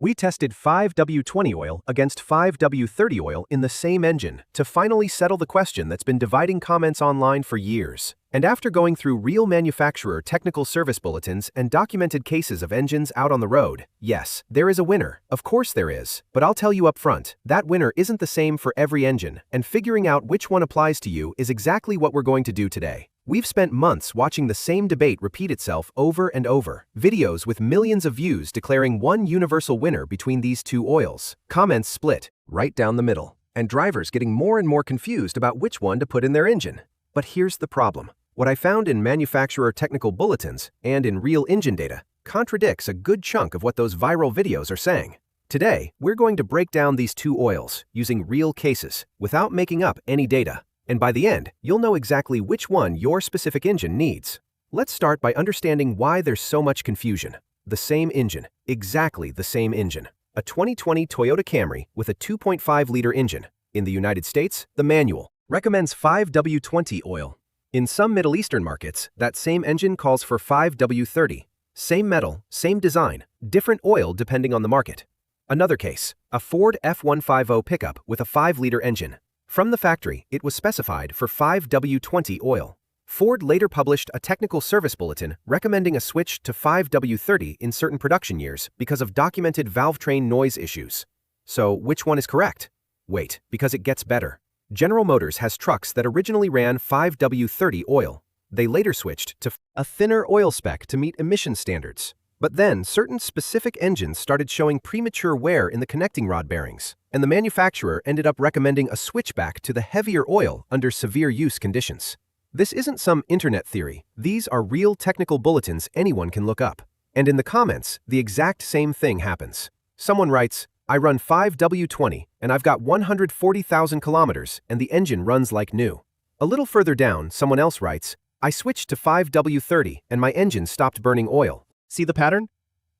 We tested 5W-20 oil against 5W-30 oil in the same engine to finally settle the question that's been dividing comments online for years. And after going through real manufacturer technical service bulletins and documented cases of engines out on the road, yes, there is a winner. Of course there is. But I'll tell you up front, that winner isn't the same for every engine, and figuring out which one applies to you is exactly what we're going to do today. We've spent months watching the same debate repeat itself over and over. Videos with millions of views declaring one universal winner between these two oils. Comments split right down the middle. And drivers getting more and more confused about which one to put in their engine. But here's the problem. What I found in manufacturer technical bulletins and in real engine data contradicts a good chunk of what those viral videos are saying. Today, we're going to break down these two oils using real cases without making up any data. And by the end, you'll know exactly which one your specific engine needs. Let's start by understanding why there's so much confusion. The same engine, exactly the same engine. A 2020 Toyota Camry with a 2.5-liter engine. In the United States, the manual recommends 5W-20 oil. In some Middle Eastern markets, that same engine calls for 5W-30. Same metal, same design, different oil depending on the market. Another case, a Ford F-150 pickup with a 5-liter engine. From the factory, it was specified for 5W-20 oil. Ford later published a technical service bulletin recommending a switch to 5W-30 in certain production years because of documented valve train noise issues. So, which one is correct? Wait, because it gets better. General Motors has trucks that originally ran 5W-30 oil. They later switched to a thinner oil spec to meet emission standards. But then, certain specific engines started showing premature wear in the connecting rod bearings, and the manufacturer ended up recommending a switchback to the heavier oil under severe use conditions. This isn't some internet theory. These are real technical bulletins anyone can look up. And in the comments, the exact same thing happens. Someone writes, "I run 5W-20, and I've got 140,000 kilometers, and the engine runs like new." A little further down, someone else writes, "I switched to 5W-30, and my engine stopped burning oil." See the pattern?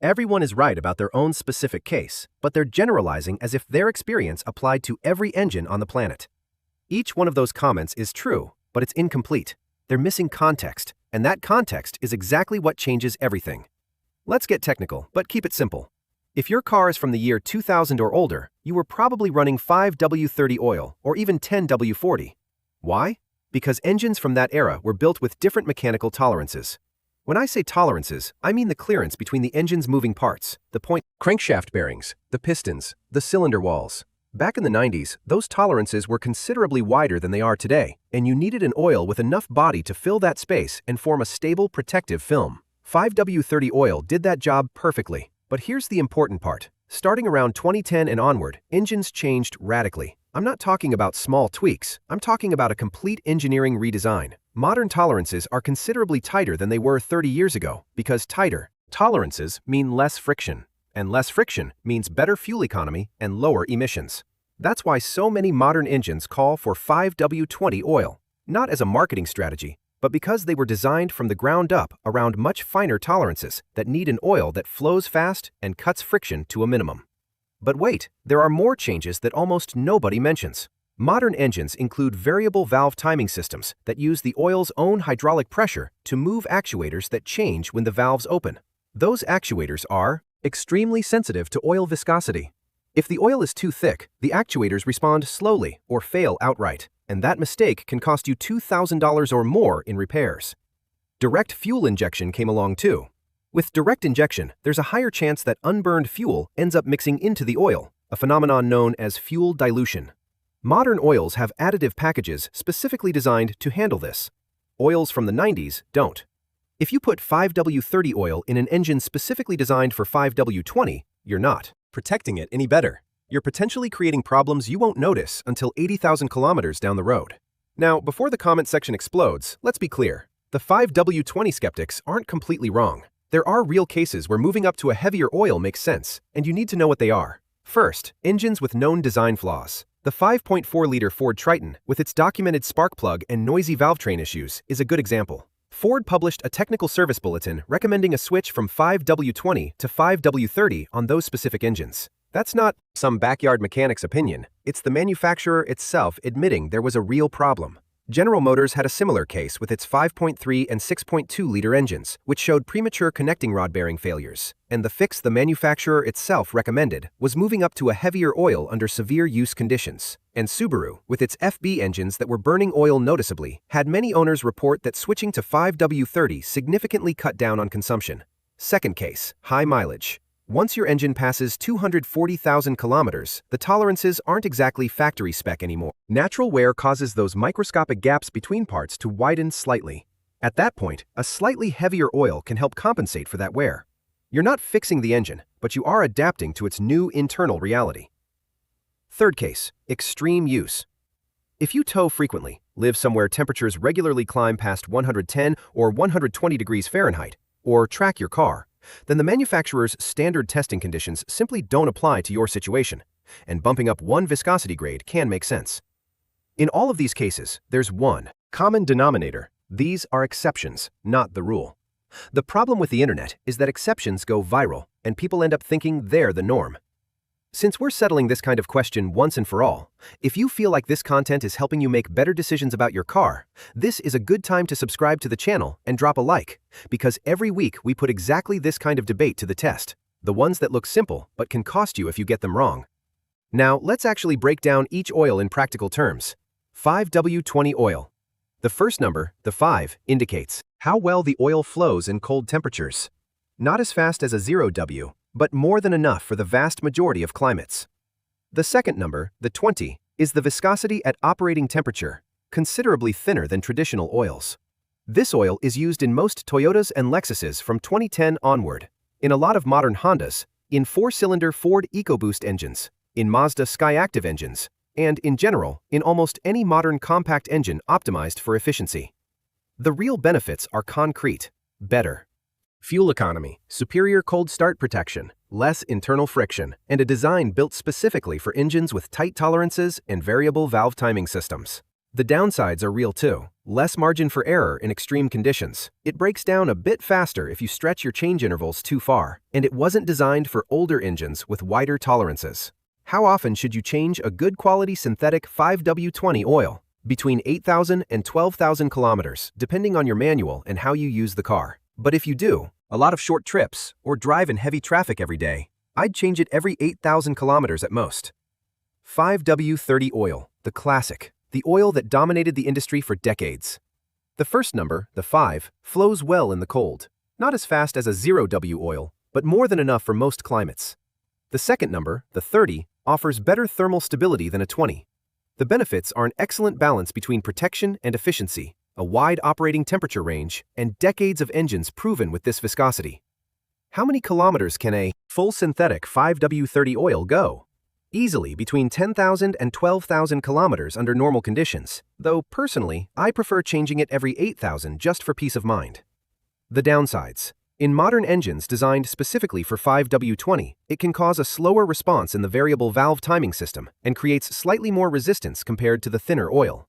Everyone is right about their own specific case, but they're generalizing as if their experience applied to every engine on the planet. Each one of those comments is true, but it's incomplete. They're missing context, and that context is exactly what changes everything. Let's get technical, but keep it simple. If your car is from the year 2000 or older, you were probably running 5W-30 oil or even 10W-40. Why? Because engines from that era were built with different mechanical tolerances. When I say tolerances, I mean the clearance between the engine's moving parts, the point crankshaft bearings, the pistons, the cylinder walls. Back in the 90s, those tolerances were considerably wider than they are today, and you needed an oil with enough body to fill that space and form a stable protective film. 5W-30 oil did that job perfectly. But here's the important part. Starting around 2010 and onward, engines changed radically. I'm not talking about small tweaks, I'm talking about a complete engineering redesign. Modern tolerances are considerably tighter than they were 30 years ago, because tighter tolerances mean less friction, and less friction means better fuel economy and lower emissions. That's why so many modern engines call for 5W-20 oil, not as a marketing strategy, but because they were designed from the ground up around much finer tolerances that need an oil that flows fast and cuts friction to a minimum. But wait, there are more changes that almost nobody mentions. Modern engines include variable valve timing systems that use the oil's own hydraulic pressure to move actuators that change when the valves open. Those actuators are extremely sensitive to oil viscosity. If the oil is too thick, the actuators respond slowly or fail outright, and that mistake can cost you $2,000 or more in repairs. Direct fuel injection came along too. With direct injection, there's a higher chance that unburned fuel ends up mixing into the oil, a phenomenon known as fuel dilution. Modern oils have additive packages specifically designed to handle this. Oils from the 90s don't. If you put 5W-30 oil in an engine specifically designed for 5W-20, you're not protecting it any better. You're potentially creating problems you won't notice until 80,000 kilometers down the road. Now, before the comment section explodes, let's be clear. The 5W-20 skeptics aren't completely wrong. There are real cases where moving up to a heavier oil makes sense, and you need to know what they are. First, engines with known design flaws. The 5.4-liter Ford Triton, with its documented spark plug and noisy valve train issues, is a good example. Ford published a technical service bulletin recommending a switch from 5W-20 to 5W-30 on those specific engines. That's not some backyard mechanic's opinion. It's the manufacturer itself admitting there was a real problem. General Motors had a similar case with its 5.3 and 6.2-liter engines, which showed premature connecting rod bearing failures, and the fix the manufacturer itself recommended was moving up to a heavier oil under severe use conditions. And Subaru, with its FB engines that were burning oil noticeably, had many owners report that switching to 5W-30 significantly cut down on consumption. Second case, high mileage. Once your engine passes 240,000 kilometers, the tolerances aren't exactly factory spec anymore. Natural wear causes those microscopic gaps between parts to widen slightly. At that point, a slightly heavier oil can help compensate for that wear. You're not fixing the engine, but you are adapting to its new internal reality. Third case, extreme use. If you tow frequently, live somewhere temperatures regularly climb past 110 or 120 degrees Fahrenheit, or track your car, then the manufacturer's standard testing conditions simply don't apply to your situation, and bumping up one viscosity grade can make sense. In all of these cases, there's one common denominator. These are exceptions, not the rule. The problem with the internet is that exceptions go viral, and people end up thinking they're the norm. Since we're settling this kind of question once and for all, if you feel like this content is helping you make better decisions about your car, this is a good time to subscribe to the channel and drop a like, because every week we put exactly this kind of debate to the test, the ones that look simple but can cost you if you get them wrong. Now, let's actually break down each oil in practical terms. 5W-20 oil. The first number, the 5, indicates how well the oil flows in cold temperatures. Not as fast as a 0W, but more than enough for the vast majority of climates. The second number, the 20, is the viscosity at operating temperature, considerably thinner than traditional oils. This oil is used in most Toyotas and Lexuses from 2010 onward, in a lot of modern Hondas, in 4-cylinder Ford EcoBoost engines, in Mazda Skyactiv engines, and in general, in almost any modern compact engine optimized for efficiency. The real benefits are concrete: better fuel economy, superior cold start protection, less internal friction, and a design built specifically for engines with tight tolerances and variable valve timing systems. The downsides are real too. Less margin for error in extreme conditions. It breaks down a bit faster if you stretch your change intervals too far, and it wasn't designed for older engines with wider tolerances. How often should you change a good quality synthetic 5W-20 oil? Between 8,000 and 12,000 kilometers, depending on your manual and how you use the car. But if you do a lot of short trips or drive in heavy traffic every day, I'd change it every 8,000 kilometers at most. 5W-30 oil, the classic, the oil that dominated the industry for decades. The first number, the 5, flows well in the cold. Not as fast as a 0W oil, but more than enough for most climates. The second number, the 30, offers better thermal stability than a 20. The benefits are an excellent balance between protection and efficiency, a wide operating temperature range, and decades of engines proven with this viscosity. How many kilometers can a full synthetic 5W-30 oil go? Easily between 10,000 and 12,000 kilometers under normal conditions, though personally, I prefer changing it every 8,000 just for peace of mind. The downsides. In modern engines designed specifically for 5W-20, it can cause a slower response in the variable valve timing system and creates slightly more resistance compared to the thinner oil.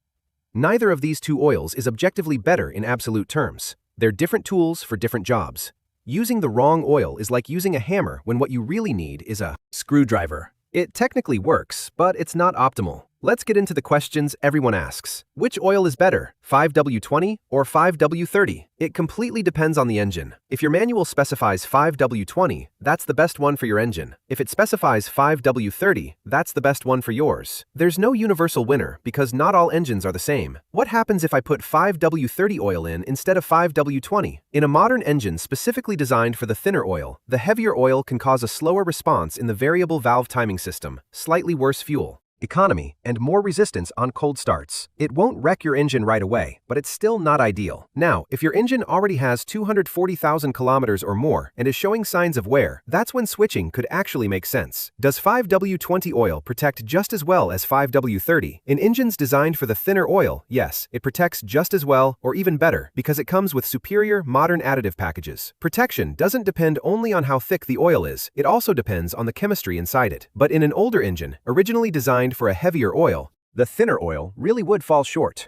Neither of these two oils is objectively better in absolute terms. They're different tools for different jobs. Using the wrong oil is like using a hammer when what you really need is a screwdriver. It technically works, but it's not optimal. Let's get into the questions everyone asks. Which oil is better, 5W-20 or 5W-30? It completely depends on the engine. If your manual specifies 5W-20, that's the best one for your engine. If it specifies 5W-30, that's the best one for yours. There's no universal winner because not all engines are the same. What happens if I put 5W-30 oil in instead of 5W-20? In a modern engine specifically designed for the thinner oil, the heavier oil can cause a slower response in the variable valve timing system, slightly worse fuel economy, and more resistance on cold starts. It won't wreck your engine right away, but it's still not ideal. Now, if your engine already has 240,000 kilometers or more and is showing signs of wear, that's when switching could actually make sense. Does 5W-20 oil protect just as well as 5W-30? In engines designed for the thinner oil, yes, it protects just as well or even better because it comes with superior modern additive packages. Protection doesn't depend only on how thick the oil is, it also depends on the chemistry inside it. But in an older engine, originally designed for a heavier oil, the thinner oil really would fall short.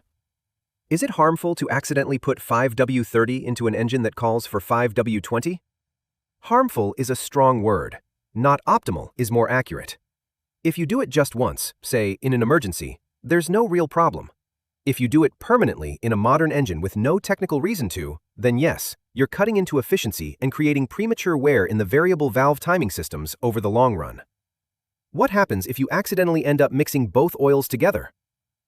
Is it harmful to accidentally put 5W-30 into an engine that calls for 5W-20? Harmful is a strong word. Not optimal is more accurate. If you do it just once, say in an emergency, there's no real problem. If you do it permanently in a modern engine with no technical reason to, then yes, you're cutting into efficiency and creating premature wear in the variable valve timing systems over the long run. What happens if you accidentally end up mixing both oils together?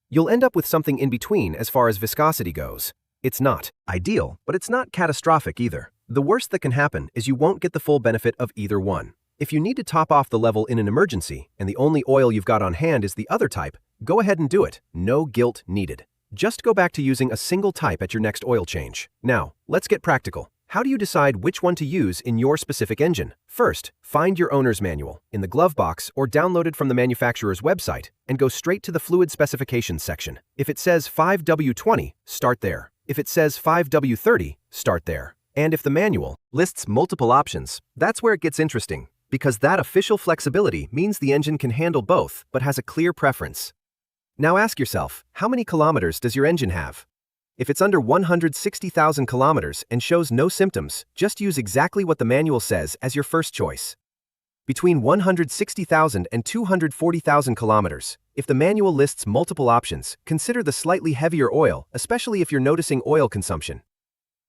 You'll end up with something in between as far as viscosity goes. It's not ideal, but it's not catastrophic either. The worst that can happen is you won't get the full benefit of either one. If you need to top off the level in an emergency, and the only oil you've got on hand is the other type, go ahead and do it. No guilt needed. Just go back to using a single type at your next oil change. Now, let's get practical. How do you decide which one to use in your specific engine? First, find your owner's manual in the glove box or download it from the manufacturer's website and go straight to the fluid specifications section. If it says 5W-20, start there. If it says 5W-30, start there. And if the manual lists multiple options, that's where it gets interesting, because that official flexibility means the engine can handle both but has a clear preference. Now ask yourself, how many kilometers does your engine have? If it's under 160,000 kilometers and shows no symptoms, just use exactly what the manual says as your first choice. Between 160,000 and 240,000 kilometers, if the manual lists multiple options, consider the slightly heavier oil, especially if you're noticing oil consumption.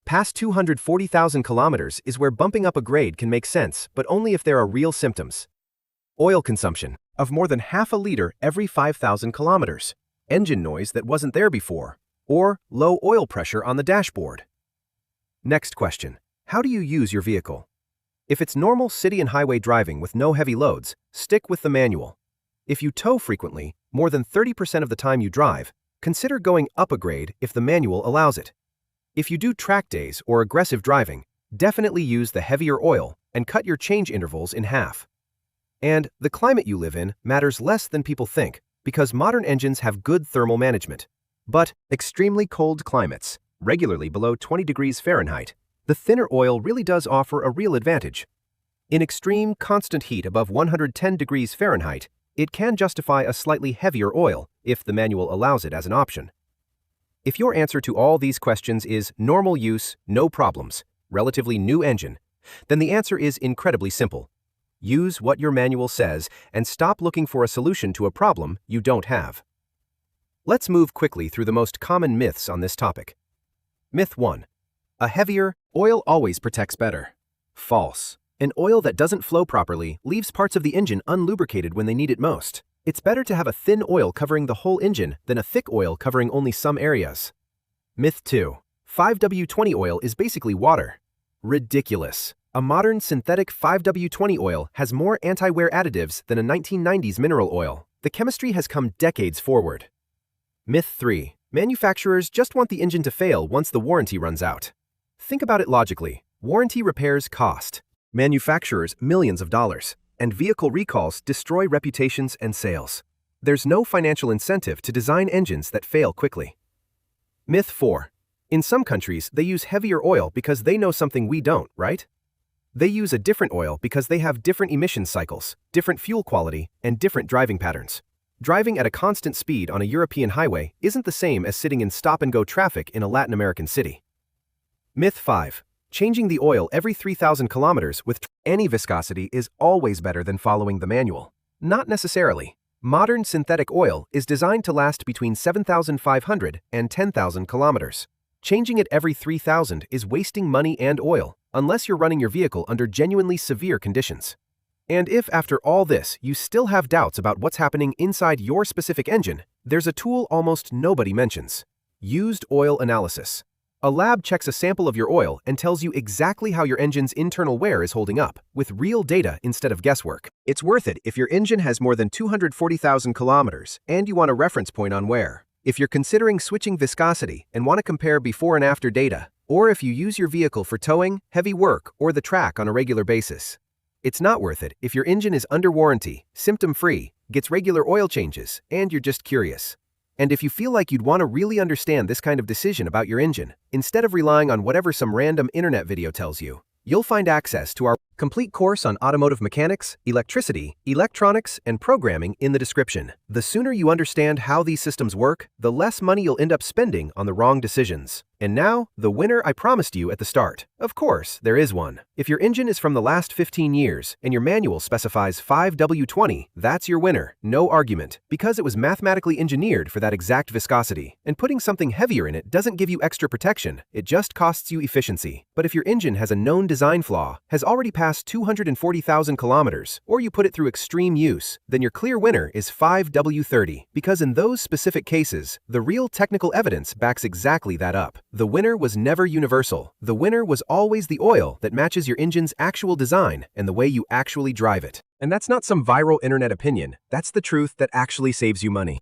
Past 240,000 kilometers is where bumping up a grade can make sense, but only if there are real symptoms. Oil consumption of more than half a liter every 5,000 kilometers, engine noise that wasn't there before, or low oil pressure on the dashboard. Next question. How do you use your vehicle? If it's normal city and highway driving with no heavy loads, stick with the manual. If you tow frequently, more than 30% of the time you drive, consider going up a grade if the manual allows it. If you do track days or aggressive driving, definitely use the heavier oil and cut your change intervals in half. And the climate you live in matters less than people think, because modern engines have good thermal management. But extremely cold climates, regularly below 20 degrees Fahrenheit, the thinner oil really does offer a real advantage. In extreme constant heat above 110 degrees Fahrenheit, it can justify a slightly heavier oil if the manual allows it as an option. If your answer to all these questions is normal use, no problems, relatively new engine, then the answer is incredibly simple. Use what your manual says and stop looking for a solution to a problem you don't have. Let's move quickly through the most common myths on this topic. Myth 1. A heavier oil always protects better. False. An oil that doesn't flow properly leaves parts of the engine unlubricated when they need it most. It's better to have a thin oil covering the whole engine than a thick oil covering only some areas. Myth 2. 5W-20 oil is basically water. Ridiculous. A modern synthetic 5W-20 oil has more anti-wear additives than a 1990s mineral oil. The chemistry has come decades forward. Myth 3. Manufacturers just want the engine to fail once the warranty runs out. Think about it logically. Warranty repairs cost manufacturers millions of dollars, and vehicle recalls destroy reputations and sales. There's no financial incentive to design engines that fail quickly. Myth 4. In some countries, they use heavier oil because they know something we don't, right? They use a different oil because they have different emission cycles, different fuel quality, and different driving patterns. Driving at a constant speed on a European highway isn't the same as sitting in stop-and-go traffic in a Latin American city. Myth 5. Changing the oil every 3,000 kilometers with any viscosity is always better than following the manual. Not necessarily. Modern synthetic oil is designed to last between 7,500 and 10,000 kilometers. Changing it every 3,000 is wasting money and oil, unless you're running your vehicle under genuinely severe conditions. And if after all this you still have doubts about what's happening inside your specific engine, there's a tool almost nobody mentions: used oil analysis. A lab checks a sample of your oil and tells you exactly how your engine's internal wear is holding up, with real data instead of guesswork. It's worth it if your engine has more than 240,000 kilometers and you want a reference point on wear. If you're considering switching viscosity and want to compare before and after data, or if you use your vehicle for towing, heavy work, or the track on a regular basis. It's not worth it if your engine is under warranty, symptom-free, gets regular oil changes, and you're just curious. And if you feel like you'd want to really understand this kind of decision about your engine, instead of relying on whatever some random internet video tells you, you'll find access to our Complete course on automotive mechanics, electricity, electronics, and programming in the description. The sooner you understand how these systems work, the less money you'll end up spending on the wrong decisions. And now, the winner I promised you at the start. Of course, there is one. If your engine is from the last 15 years and your manual specifies 5W-20, that's your winner, no argument, because it was mathematically engineered for that exact viscosity. And putting something heavier in it doesn't give you extra protection, it just costs you efficiency. But if your engine has a known design flaw, has already passed 240,000 kilometers, or you put it through extreme use, then your clear winner is 5W-30, because in those specific cases, the real technical evidence backs exactly that up. The winner was never universal. The winner was always the oil that matches your engine's actual design and the way you actually drive it. And that's not some viral internet opinion. That's the truth that actually saves you money.